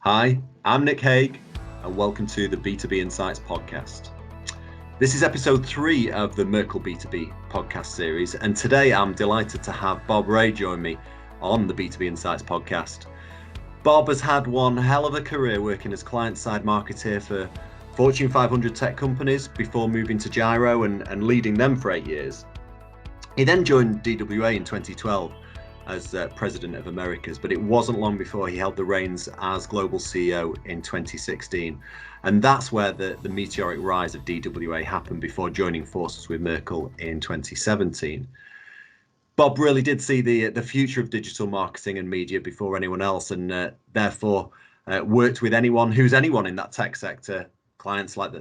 Hi, I'm Nick Haig, and welcome to the B2B Insights podcast. This is episode 3 of the Merkle B2B podcast series, and today I'm delighted to have Bob Ray join me on the B2B Insights podcast. Bob has had one hell of a career working as client-side marketer for Fortune 500 tech companies before moving to Gyro and leading them for 8 years. He then joined DWA in 2012 as president of Americas, but it wasn't long before he held the reins as global CEO in 2016. And that's where the meteoric rise of DWA happened before joining forces with Merkle in 2017. Bob really did see the future of digital marketing and media before anyone else, and therefore worked with anyone in that tech sector, clients like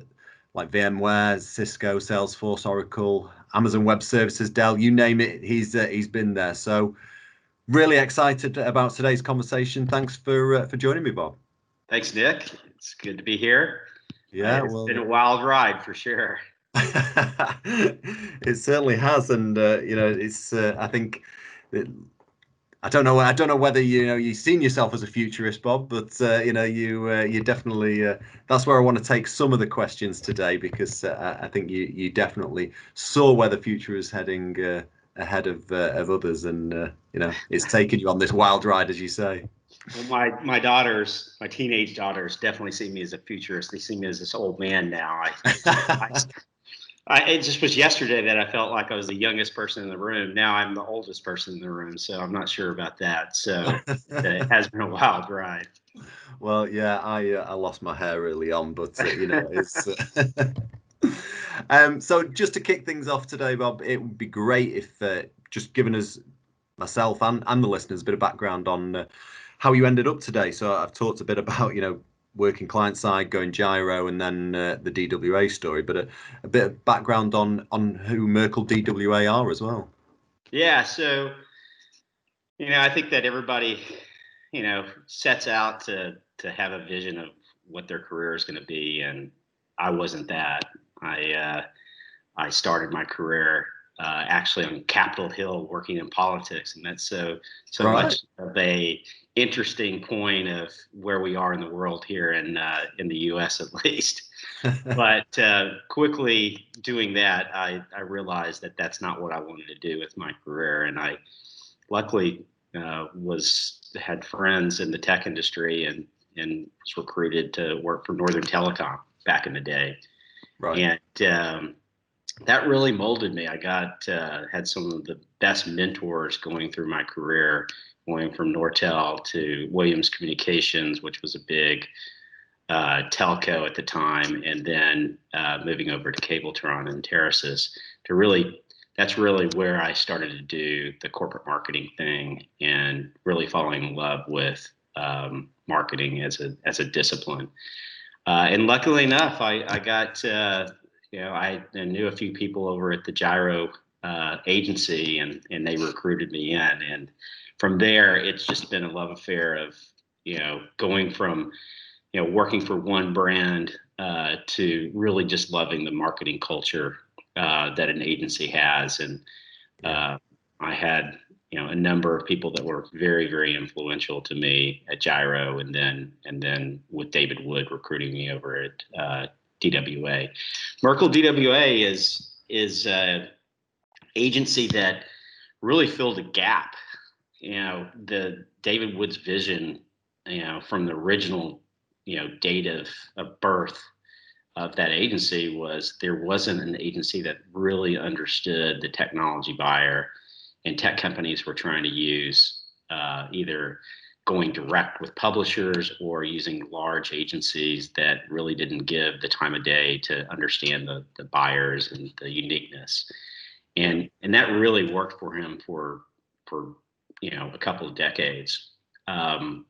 VMware, Cisco, Salesforce, Oracle, Amazon Web Services, Dell, you name it, he's been there. So really excited about today's conversation. Thanks for joining me, Bob. Thanks, Nick. It's good to be here. Yeah, it's been a wild ride for sure. It certainly has, and it's. I think. I don't know whether you've seen yourself as a futurist, Bob, but you definitely. That's where I want to take some of the questions today, because I think you definitely saw where the future is heading ahead of others, and it's taken you on this wild ride, as you say. Well, my teenage daughters definitely see me as a futurist. They see me as this old man now. It just was yesterday that I felt like I was the youngest person in the room. Now I'm the oldest person in the room, so I'm not sure about that. So it has been a wild ride. Well, yeah, I lost my hair early on, but it's. So just to kick things off today, Bob, it would be great if just giving us, myself and the listeners, a bit of background on how you ended up today. So I've talked a bit about working client side, going Gyro, and then the DWA story, but a bit of background on who Merkle DWA are as well. Yeah, so I think that everybody sets out to have a vision of what their career is going to be, and I wasn't that. I started my career actually on Capitol Hill working in politics, and that's so right. Much of a interesting point of where we are in the world here in the U.S. at least. But quickly doing that, I realized that that's not what I wanted to do with my career, and I luckily had friends in the tech industry and was recruited to work for Northern Telecom back in the day. Right. And that really molded me. I had some of the best mentors going through my career, going from Nortel to Williams Communications, which was a big telco at the time, and then moving over to Cabletron and Terraces that's really where I started to do the corporate marketing thing and really falling in love with marketing as a discipline. And luckily enough, I got, I knew a few people over at the Gyro agency, and they recruited me in. And from there, it's just been a love affair of, going from, working for one brand to really just loving the marketing culture that an agency has. And I had, a number of people that were very, very influential to me at Gyro, and then with David Wood recruiting me over at DWA. Merkle DWA is a agency that really filled a gap. The David Wood's vision, from the original, date of birth of that agency was there wasn't an agency that really understood the technology buyer, and tech companies were trying to use either going direct with publishers or using large agencies that really didn't give the time of day to understand the buyers and the uniqueness. And that really worked for him for a couple of decades. The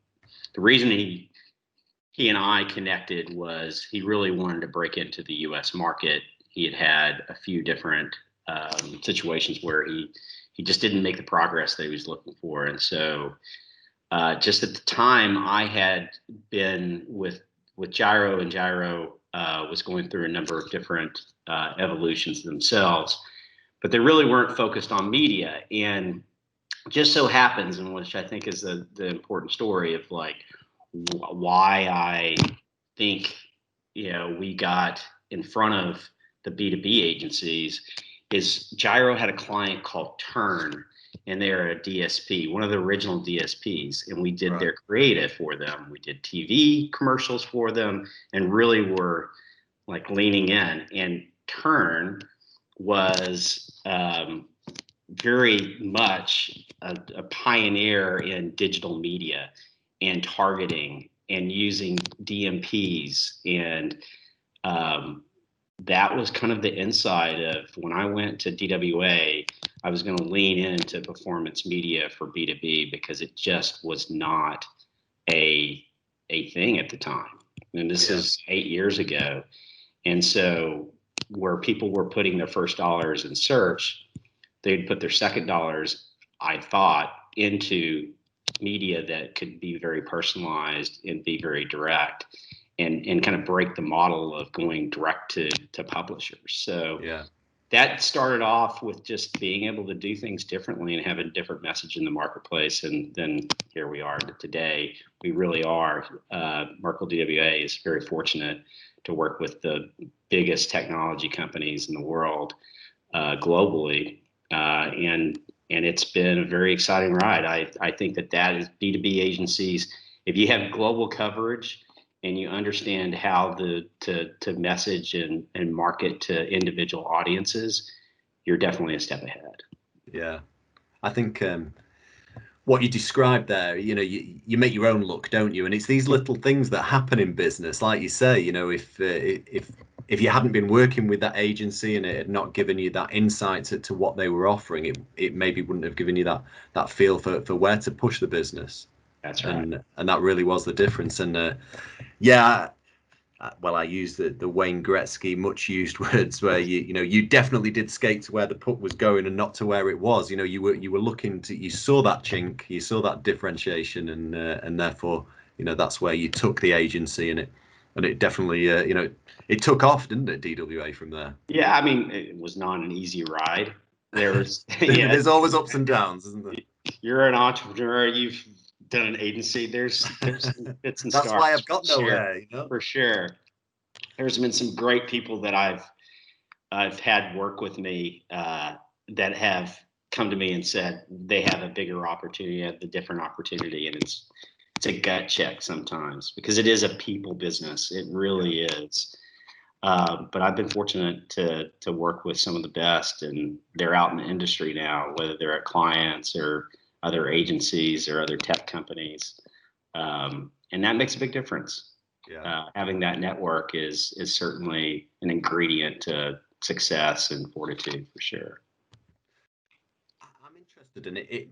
reason he and I connected was he really wanted to break into the U.S. market. He had a few different situations where he just didn't make the progress that he was looking for. And so just at the time, I had been with Gyro, and Gyro was going through a number of different evolutions themselves, but they really weren't focused on media. And just so happens, and which I think is the important story of like why I think, we got in front of the B2B agencies is Gyro had a client called Turn, and they're a DSP, one of the original DSPs, and we did their creative for them. We did TV commercials for them, and really were like leaning in. And Turn was very much a pioneer in digital media and targeting and using DMPs. And that was kind of the inside of when I went to DWA, I was going to lean into performance media for B2B because it just was not a thing at the time. And this is 8 years ago. And so where people were putting their first dollars in search, they'd put their second dollars, I thought, into media that could be very personalized and be very direct and kind of break the model of going direct to publishers. So that started off with just being able to do things differently and have a different message in the marketplace. And then here we are today. We really are. Merkle DWA is very fortunate to work with the biggest technology companies in the world globally. And it's been a very exciting ride. I think that is B2B agencies. If you have global coverage and you understand how to message and market to individual audiences, you're definitely a step ahead. Yeah, I think what you described there, you make your own luck, don't you? And it's these little things that happen in business, like you say. If you hadn't been working with that agency and it had not given you that insight to what they were offering, it maybe wouldn't have given you that feel for where to push the business. That's right. And that really was the difference. And well, I used the Wayne Gretzky much used words where you definitely did skate to where the puck was going and not to where it was. You were looking to, you saw that chink, you saw that differentiation, and therefore that's where you took the agency, and it definitely it took off, didn't it, DWA, from there? Yeah, I mean, it was not an easy ride. There was there's always ups and downs, isn't there? You're an entrepreneur. You've done an agency. There's some fits and starts. That's why I've got nowhere. For sure. There's been some great people that I've had work with me that have come to me and said they have a bigger opportunity, a different opportunity, and it's a gut check sometimes because it is a people business. It really is. But I've been fortunate to work with some of the best, and they're out in the industry now, whether they're at clients or other agencies or other tech companies. And that makes a big difference. Having that network is certainly an ingredient to success and fortitude for sure. I'm interested in it.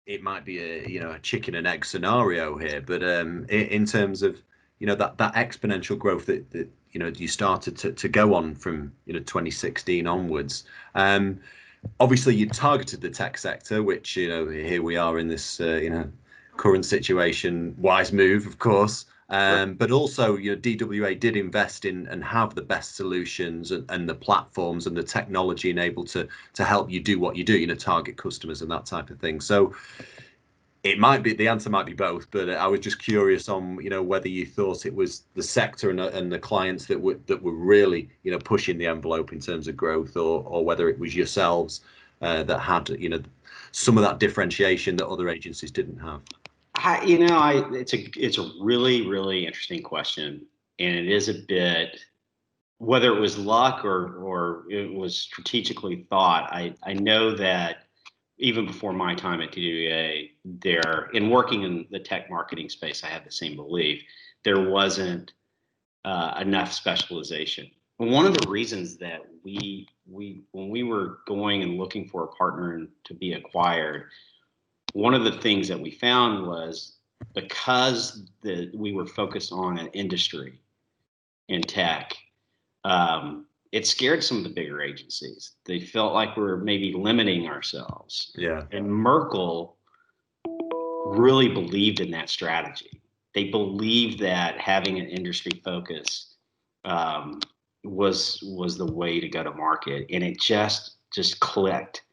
It might be a chicken and egg scenario here, but in terms of that exponential growth that you started to go on from 2016 onwards. Obviously you targeted the tech sector, which here we are in this current situation. Wise move, of course. But also DWA did invest in and have the best solutions and the platforms and the technology enabled to help you do what you do, target customers and that type of thing. So it might be, the answer might be both, but I was just curious on whether you thought it was the sector and the clients that were really pushing the envelope in terms of growth, or whether it was yourselves that had some of that differentiation that other agencies didn't have. It's a really, really interesting question, and it is a bit, whether it was luck or it was strategically thought. I know that even before my time at DWA, in working in the tech marketing space, I had the same belief. There wasn't enough specialization. And one of the reasons that when we were going and looking for a partner to be acquired, one of the things that we found was because we were focused on an industry in tech, it scared some of the bigger agencies. They felt like we were maybe limiting ourselves. Yeah. And Merkle really believed in that strategy. They believed that having an industry focus was the way to go to market, and it just clicked.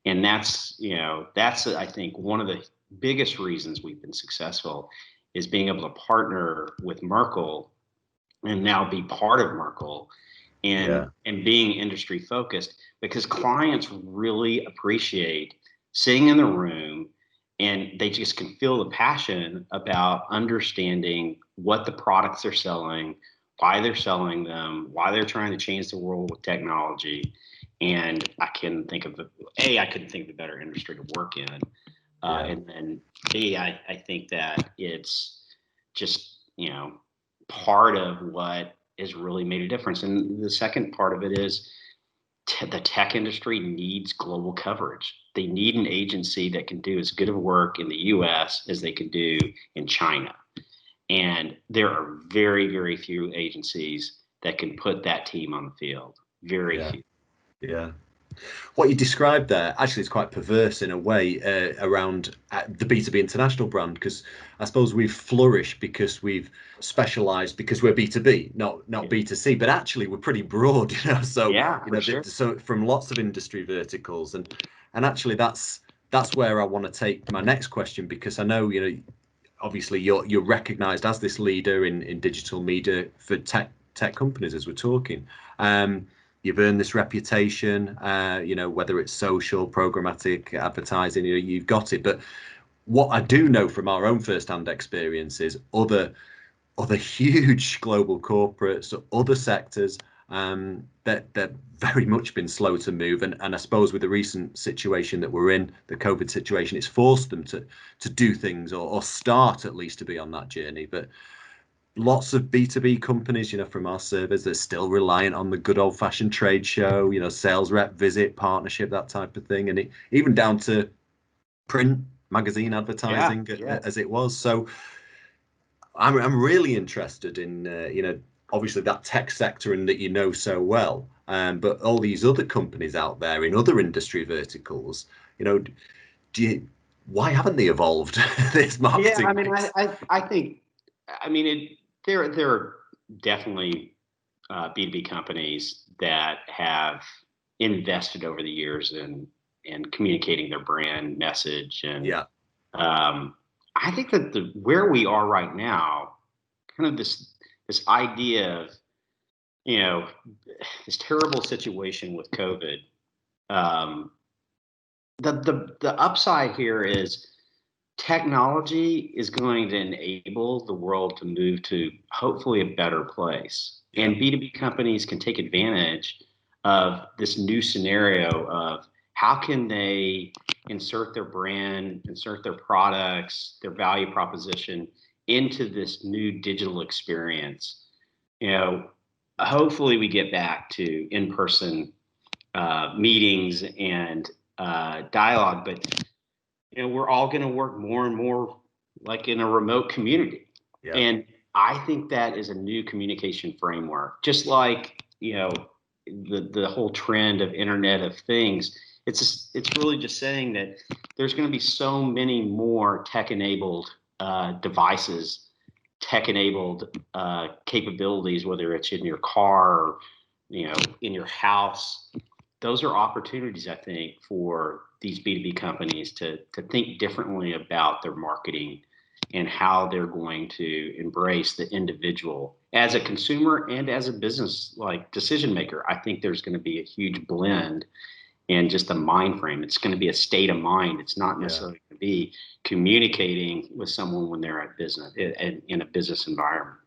And that's I think one of the biggest reasons we've been successful is being able to partner with Merkle and now be part of Merkle and being industry focused, because clients really appreciate sitting in the room and they just can feel the passion about understanding what the products they're selling, why they're selling them, why they're trying to change the world with technology. And I couldn't think of a better industry to work in. And then B, I think that it's just, part of what has really made a difference. And the second part of it is the tech industry needs global coverage. They need an agency that can do as good of work in the US as they can do in China. And there are very, very few agencies that can put that team on the field. Very few. Yeah. What you described there actually is quite perverse in a way around the B2B international brand, because I suppose we've flourished because we've specialized because we're B2B, not B2C, but actually we're pretty broad, so sure. So from lots of industry verticals, and actually that's where I want to take my next question, because I know obviously you're recognized as this leader in digital media for tech companies, as we're talking. You've earned this reputation, whether it's social, programmatic, advertising, you've got it. But what I do know from our own first-hand experience is other huge global corporates, other sectors, that very much been slow to move. And I suppose with the recent situation that we're in, the COVID situation, it's forced them to do things or start at least to be on that journey. But lots of B2B companies, from our surveys, they're still reliant on the good old-fashioned trade show, sales rep visit, partnership, that type of thing, and even down to print magazine advertising as it was. So I'm really interested in obviously that tech sector and that so well, but all these other companies out there in other industry verticals, why haven't they evolved this marketing? I think there are definitely B2B companies that have invested over the years in communicating their brand message. And I think that where we are right now, kind of this idea of, this terrible situation with COVID, the upside here is technology is going to enable the world to move to hopefully a better place. And B2B companies can take advantage of this new scenario of how can they insert their brand, insert their products, their value proposition into this new digital experience. Hopefully we get back to in-person meetings and dialogue, but we're all going to work more and more like in a remote community. And I think that is a new communication framework, just like, the whole trend of Internet of Things. It's really just saying that there's going to be so many more tech-enabled devices, tech-enabled capabilities, whether it's in your car or, in your house. Those are opportunities, I think, for these B2B companies to think differently about their marketing and how they're going to embrace the individual as a consumer and as a business decision maker. I think there's going to be a huge blend and just a mind frame. It's going to be a state of mind. It's not necessarily going to be communicating with someone when they're at business in a business environment.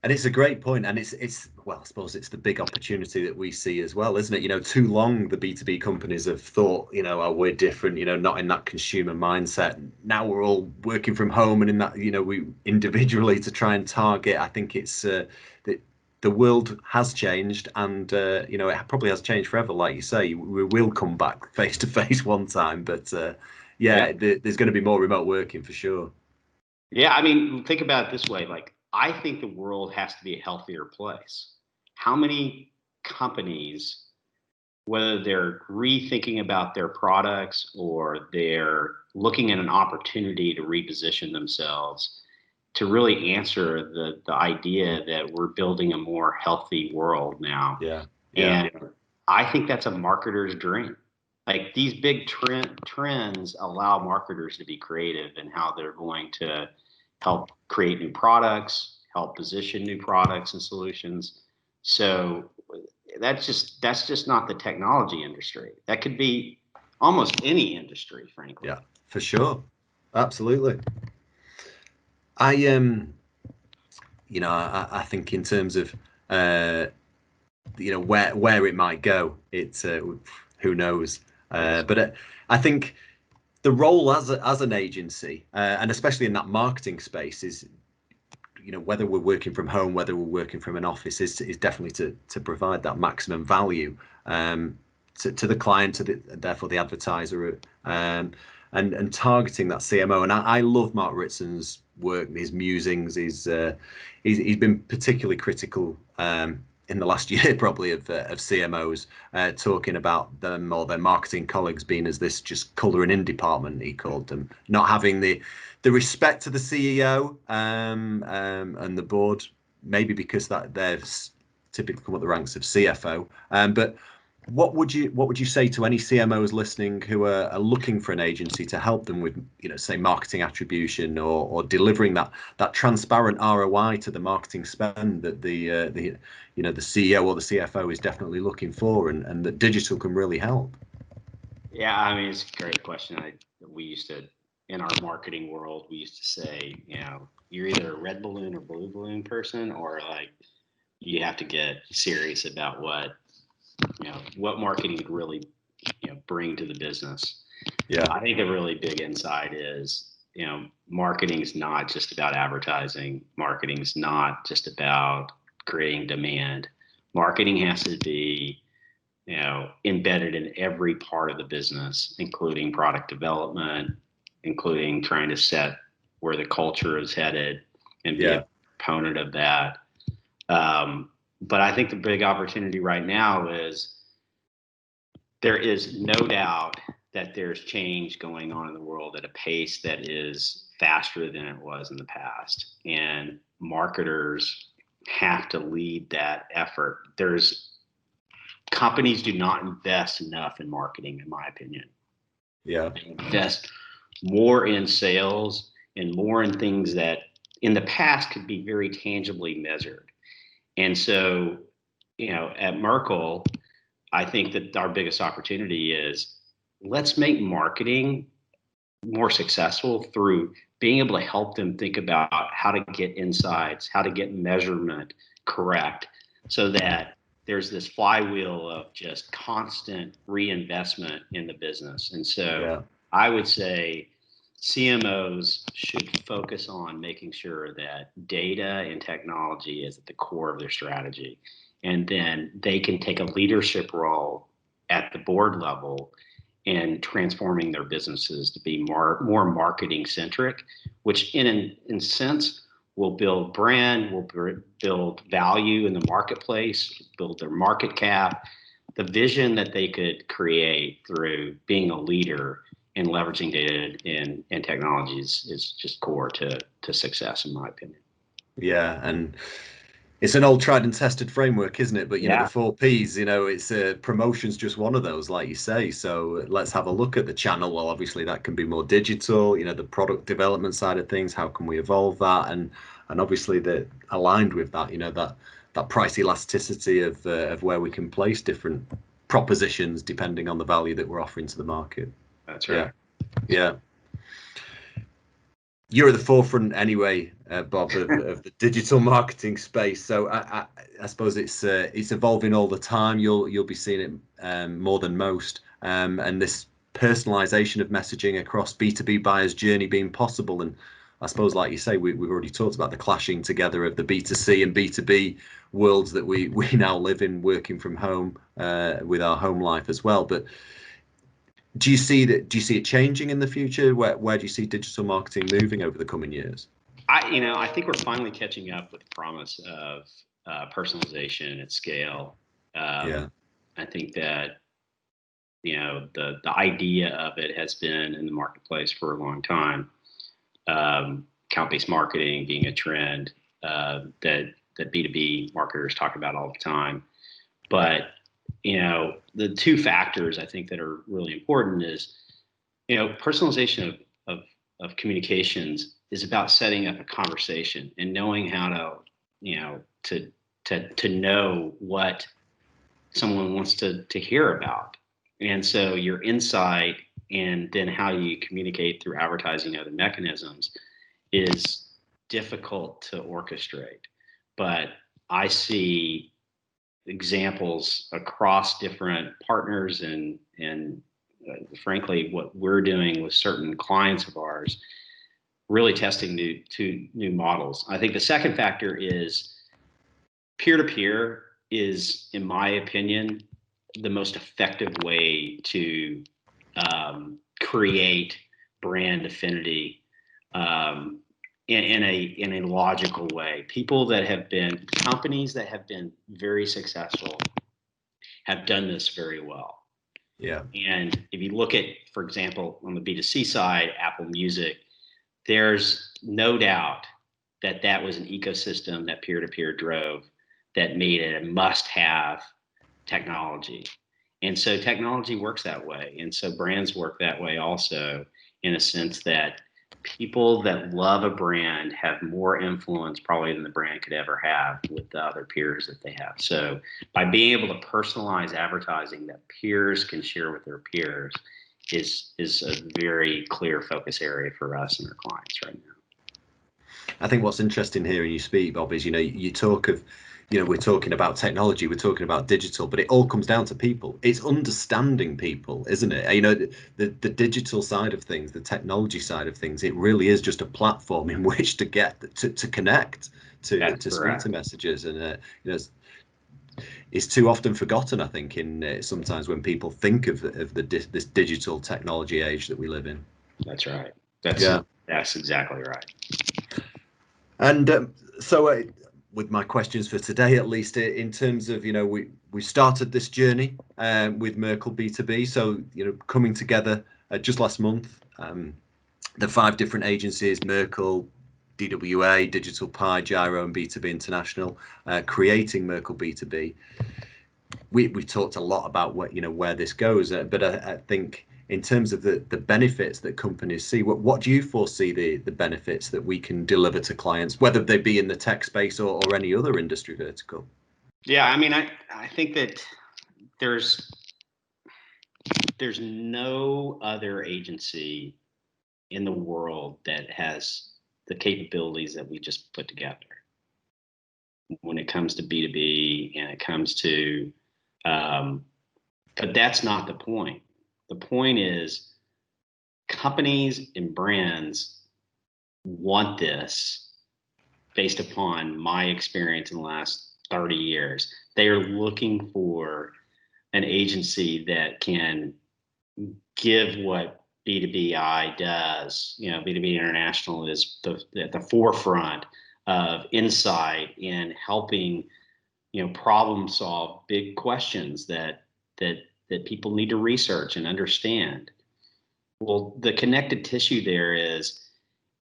And it's a great point, and it's well, I suppose it's the big opportunity that we see as well, isn't it? Too long the B2B companies have thought, oh, we're different, not in that consumer mindset. Now we're all working from home, and in that, we individually to try and target. I think it's the world has changed, and it probably has changed forever, like you say. We will come back face to face one time, but there's going to be more remote working for sure. Yeah, think about it this way, I think the world has to be a healthier place. How many companies, whether they're rethinking about their products or they're looking at an opportunity to reposition themselves to really answer the idea that we're building a more healthy world now? And I think that's a marketer's dream. These big trends allow marketers to be creative in how they're going to help create new products, help position new products and solutions. So that's just not the technology industry. That could be almost any industry, frankly. Yeah, for sure. Absolutely. I think in terms of where it might go, it's who knows. But I think the role as an agency, and especially in that marketing space, is, whether we're working from home, whether we're working from an office, is definitely to provide that maximum value to the client, therefore the advertiser, and targeting that CMO. And I love Mark Ritson's work, his musings. He's been particularly critical in the last year, probably, of CMOs, talking about them or their marketing colleagues being as this just colouring in department, he called them, not having the respect to the CEO and the board, maybe because that they've typically come up the ranks of CFO. But what would you say to any CMOs listening who are looking for an agency to help them with, say, marketing attribution or delivering that transparent ROI to the marketing spend that the CEO or the CFO is definitely looking for, and that digital can really help? Yeah, I mean, it's a great question. We used to, in our marketing world, we used to say, you're either a red balloon or blue balloon person, or like you have to get serious about what marketing would really, bring to the business. Yeah. I think the really big insight is, marketing is not just about advertising. Marketing is not just about creating demand. Marketing has to be, embedded in every part of the business, including product development, including trying to set where the culture is headed and be a component of that. But I think the big opportunity right now is there is no doubt that there's change going on in the world at a pace that is faster than it was in the past. And marketers have to lead that effort. Companies do not invest enough in marketing, in my opinion. Yeah. They invest more in sales and more in things that in the past could be very tangibly measured. And so, at Merkle, I think that our biggest opportunity is, let's make marketing more successful through being able to help them think about how to get insights, how to get measurement correct, so that there's this flywheel of just constant reinvestment in the business. And so I would say CMOs should focus on making sure that data and technology is at the core of their strategy. And then they can take a leadership role at the board level in transforming their businesses to be more marketing centric, which in a sense will build brand, will build value in the marketplace, build their market cap. The vision that they could create through being a leader and leveraging data and technologies is just core to success, in my opinion. Yeah, and it's an old tried and tested framework, isn't it? But the 4 Ps, it's promotion's just one of those, like you say. So let's have a look at the channel. Well, obviously that can be more digital, the product development side of things. How can we evolve that? And obviously that aligned with that, that price elasticity of where we can place different propositions depending on the value that we're offering to the market. That's right. Yeah. You're at the forefront anyway, Bob, of the digital marketing space. So I suppose it's evolving all the time. You'll be seeing it more than most, and this personalization of messaging across B2B buyers' journey being possible. And I suppose, like you say, we've already talked about the clashing together of the B2C and B2B worlds that we now live in, working from home with our home life as well. But do you see it changing in the future? Where do you see digital marketing moving over the coming years? I think we're finally catching up with the promise of personalization at scale. I think that the idea of it has been in the marketplace for a long time. Account-based marketing being a trend that B2B marketers talk about all the time, but the 2 factors I think that are really important is, personalization of communications is about setting up a conversation and knowing how to, to know what someone wants to hear about. And so your insight and then how you communicate through advertising other mechanisms is difficult to orchestrate. But I see examples across different partners and frankly, what we're doing with certain clients of ours, really testing new models. I think the second factor is peer-to-peer is, in my opinion, the most effective way to create brand affinity in a logical way. Companies that have been very successful have done this very well. Yeah. And if you look at, for example, on the B2C side, Apple Music, there's no doubt that that was an ecosystem that peer-to-peer drove that made it a must-have technology. And so technology works that way. And so brands work that way also, in a sense that people that love a brand have more influence probably than the brand could ever have with the other peers that they have. So by being able to personalize advertising that peers can share with their peers is a very clear focus area for us and our clients right now. I think what's interesting hearing you speak, Bob, is, you talk of, we're talking about technology, we're talking about digital, but it all comes down to people. It's understanding people, isn't it? The digital side of things, the technology side of things, it really is just a platform in which to get to connect, to speak to messages, and it's too often forgotten, I think, in sometimes when people think of this digital technology age that we live in. That's right. That's exactly right. And so with my questions for today, at least in terms of, we started this journey with Merkle B2B. So, coming together just last month, the 5 different agencies, Merkle DWA, Digital Pie, Gyro, and B2B International, creating Merkle B2B. We've talked a lot about where this goes, but I think in terms of the benefits that companies see, what do you foresee the benefits that we can deliver to clients, whether they be in the tech space or any other industry vertical? Yeah, I mean, I think that there's no other agency in the world that has the capabilities that we just put together when it comes to B2B and it comes to, but that's not the point. The point is companies and brands want this based upon my experience in the last 30 years. They are looking for an agency that can give what B2BI does. B2B International is at the forefront of insight in helping, problem solve big questions that people need to research and understand. Well, the connective tissue there is,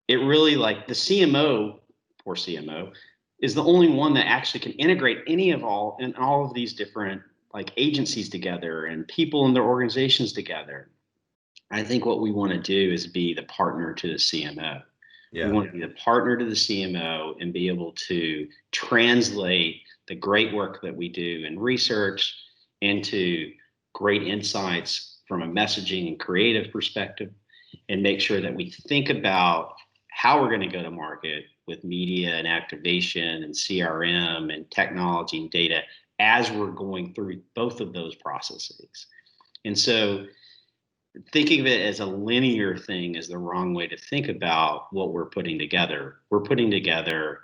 it really, like the CMO, poor CMO, is the only one that actually can integrate all of these different agencies together and people in their organizations together. I think what we want to do is be the partner to the CMO. Yeah. We want to be the partner to the CMO and be able to translate the great work that we do in research into great insights from a messaging and creative perspective, and make sure that we think about how we're going to go to market with media and activation and CRM and technology and data as we're going through both of those processes. And so thinking of it as a linear thing is the wrong way to think about what we're putting together. We're putting together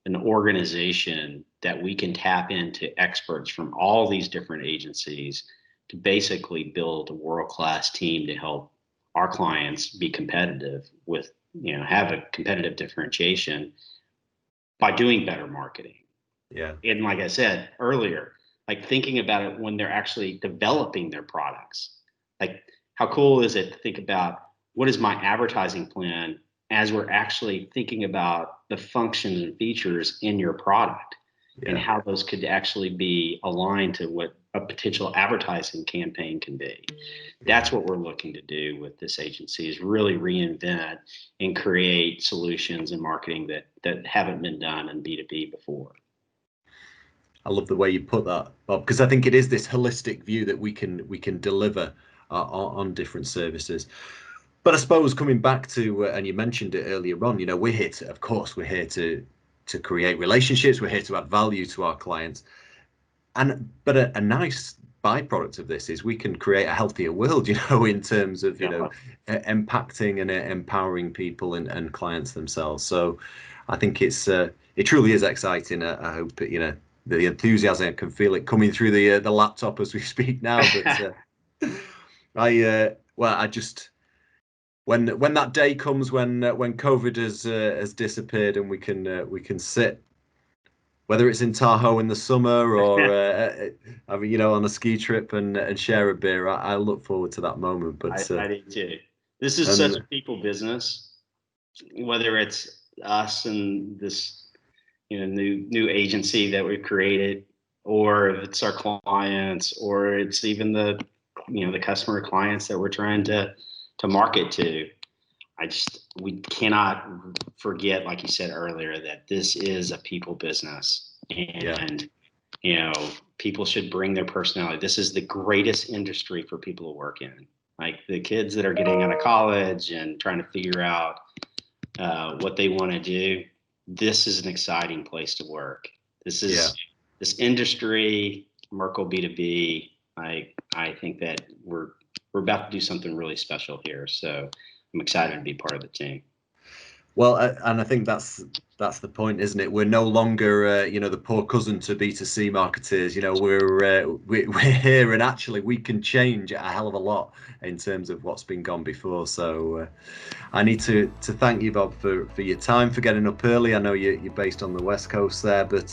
an organization that we can tap into experts from all these different agencies to basically build a world-class team to help our clients be competitive with, have a competitive differentiation by doing better marketing. Yeah. And like I said earlier, thinking about it when they're actually developing their products. How cool is it to think about what is my advertising plan as we're actually thinking about the functions and features in your product, and how those could actually be aligned to what a potential advertising campaign can be. That's what we're looking to do with this agency, is really reinvent and create solutions in marketing that haven't been done in B2B before. I love the way you put that, Bob, because I think it is this holistic view that we can deliver on different services. But I suppose coming back to, and you mentioned it earlier on, we're here to create relationships. We're here to add value to our clients. But a nice byproduct of this is we can create a healthier world, in terms of, impacting and empowering people and clients themselves. So I think it truly is exciting. I hope, the enthusiasm, I can feel it coming through the laptop as we speak now. But I just, when that day comes when COVID has disappeared and we can sit, whether it's in Tahoe in the summer or on a ski trip and share a beer, I look forward to that moment. But I do too. This is such a people business, whether it's us and this new agency that we've created, or if it's our clients, or it's even the customer clients that we're trying to market to. We cannot forget, like you said earlier, that this is a people business, and people should bring their personality. This is the greatest industry for people to work in. Like the kids that are getting out of college and trying to figure out what they want to do. This is an exciting place to work. This industry, Merkle B2B. I think that we're about to do something really special here. So I'm excited to be part of the team. Well, and I think that's the point, isn't it? We're no longer, the poor cousin to B2C marketers. We're here, and actually we can change a hell of a lot in terms of what's been gone before. So I need to thank you, Bob, for your time, for getting up early. I know you're based on the West Coast there, but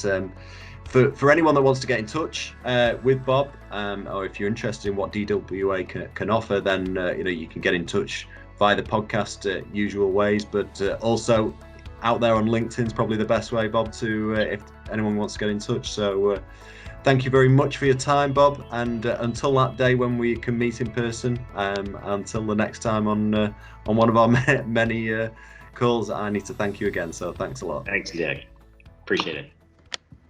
for anyone that wants to get in touch with Bob, or if you're interested in what DWA can offer, then you can get in touch via the podcast usual ways, but also out there on LinkedIn is probably the best way, Bob, to if anyone wants to get in touch. So thank you very much for your time, Bob, and until that day when we can meet in person, until the next time on one of our many calls, I need to thank you again. So thanks a lot. Thanks, Dick. Appreciate it.